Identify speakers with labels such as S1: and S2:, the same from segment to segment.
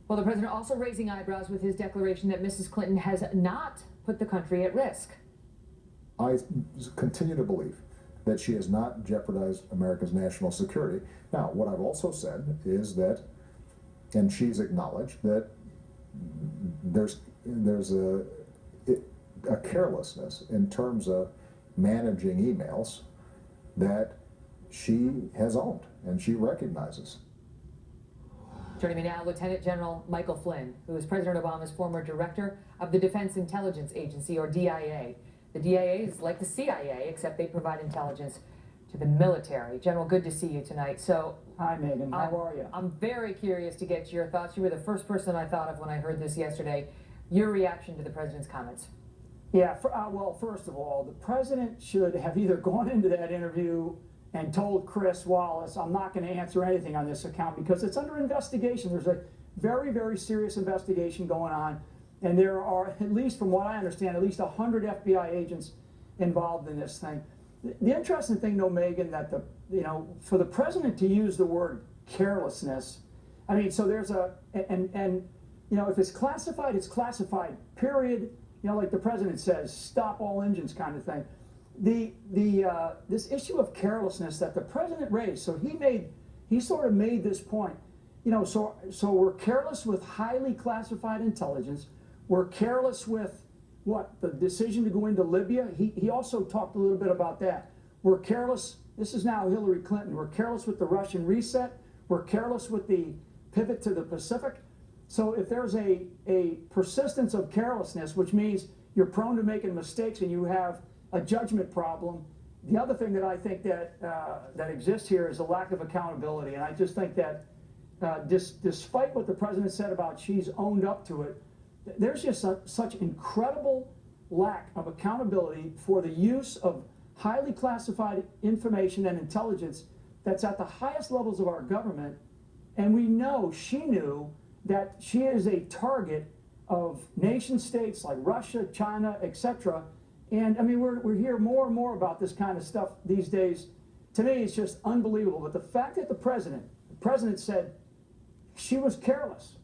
S1: Well, the president also raising eyebrows with his declaration that Mrs. Clinton has not put the country at risk.
S2: I continue to believe that she has not jeopardized America's national security. Now, what I've also said is that, and she's acknowledged that there's a carelessness in terms of managing emails that she has owned and she recognizes.
S1: Joining me now, Lieutenant General Michael Flynn, who is President Obama's former director of the Defense Intelligence Agency, or DIA. The DIA is like the CIA, except they provide intelligence to the military. General, good to see you tonight. So,
S3: hi, Megan. How are you?
S1: I'm very curious to get your thoughts. You were the first person I thought of when I heard this yesterday. Your reaction to the president's comments?
S3: Yeah, well, first of all, the president should have either gone into that interview and told Chris Wallace, I'm not going to answer anything on this account because it's under investigation. There's a very, very serious investigation going on, and there are, at least from what I understand, at least 100 FBI agents involved in this thing. The interesting thing, though, Megan, that for the president to use the word carelessness, I mean, so there's if it's classified, period. Like the president says, stop all engines kind of thing. This issue of carelessness that the president raised, so he sort of made this point. So we're careless with highly classified intelligence. We're careless with what? The decision to go into Libya. He also talked a little bit about that. We're careless. This is now Hillary Clinton. We're careless with the Russian reset. We're careless with the pivot to the Pacific. So if there's a persistence of carelessness, which means you're prone to making mistakes and you have a judgment problem, the other thing that I think that exists here is a lack of accountability. And I just think that despite what the president said about she's owned up to it, there's just such incredible lack of accountability for the use of highly classified information and intelligence that's at the highest levels of our government. And we know, she knew, that she is a target of nation states like Russia, China, etc. And I mean, we're hearing more and more about this kind of stuff these days. To me, it's just unbelievable. But the fact that the president said she was careless,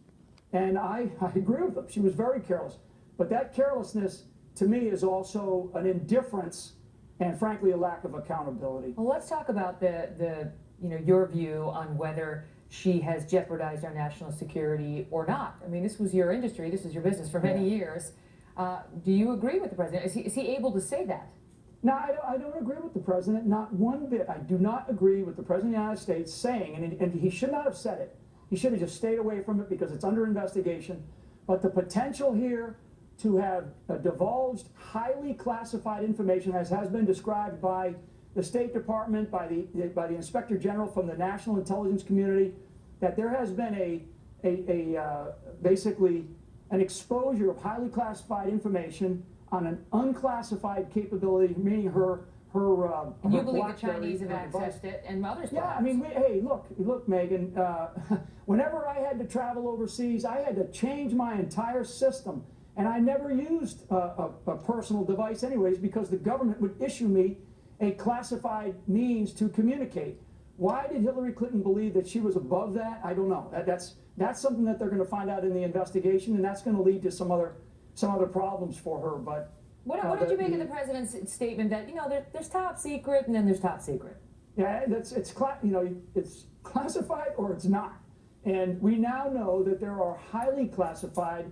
S3: and I agree with him. She was very careless. But that carelessness, to me, is also an indifference and, frankly, a lack of accountability.
S1: Well, let's talk about your view on whether she has jeopardized our national security or not. I mean, this was your industry, this is your business for many years. Do you agree with the president? Is he able to say that?
S3: No, I don't agree with the president, not one bit. I do not agree with the president of the United States saying, and he should not have said it. He should have just stayed away from it because it's under investigation. But the potential here to have divulged highly classified information, as has been described by the State Department, by the Inspector General from the National Intelligence Community, that there has been basically an exposure of highly classified information on an unclassified capability, meaning her
S1: and you believe the Chinese have accessed it and others?
S3: Yeah,
S1: perhaps.
S3: I mean, hey, look, Megan. Whenever I had to travel overseas, I had to change my entire system, and I never used a personal device, anyways, because the government would issue me a classified means to communicate. Why did Hillary Clinton believe that she was above that? I don't know. That's something that they're going to find out in the investigation, and that's going to lead to some other problems for her. But
S1: what did you make of the president's statement that there's top secret and then there's top secret?
S3: Yeah, it's classified or it's not, and we now know that there are highly classified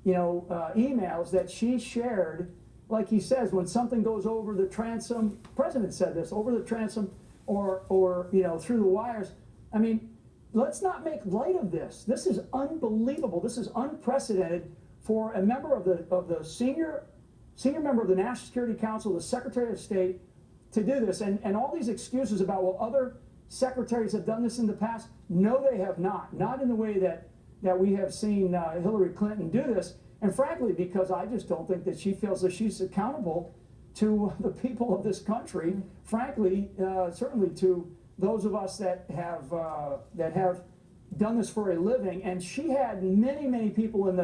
S3: emails that she shared. Like he says, when something goes over the transom, the president said this, over the transom or through the wires. I mean, let's not make light of this. This is unbelievable. This is unprecedented for a member of the senior member of the National Security Council, the Secretary of State, to do this. And all these excuses about, well, other secretaries have done this in the past. No, they have not. Not in the way that we have seen Hillary Clinton do this. And frankly, because I just don't think that she feels that she's accountable to the people of this country. Frankly, certainly to those of us that have done this for a living. And she had many people in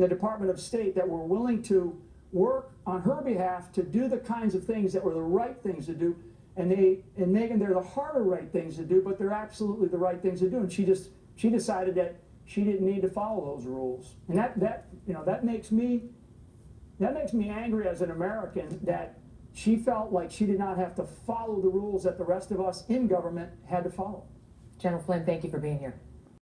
S3: the Department of State that were willing to work on her behalf to do the kinds of things that were the right things to do. And Megan, they're the harder right things to do, but they're absolutely the right things to do. And she decided that she didn't need to follow those rules. And that makes me angry as an American, that she felt like she did not have to follow the rules that the rest of us in government had to follow.
S1: General Flynn, thank you for being here.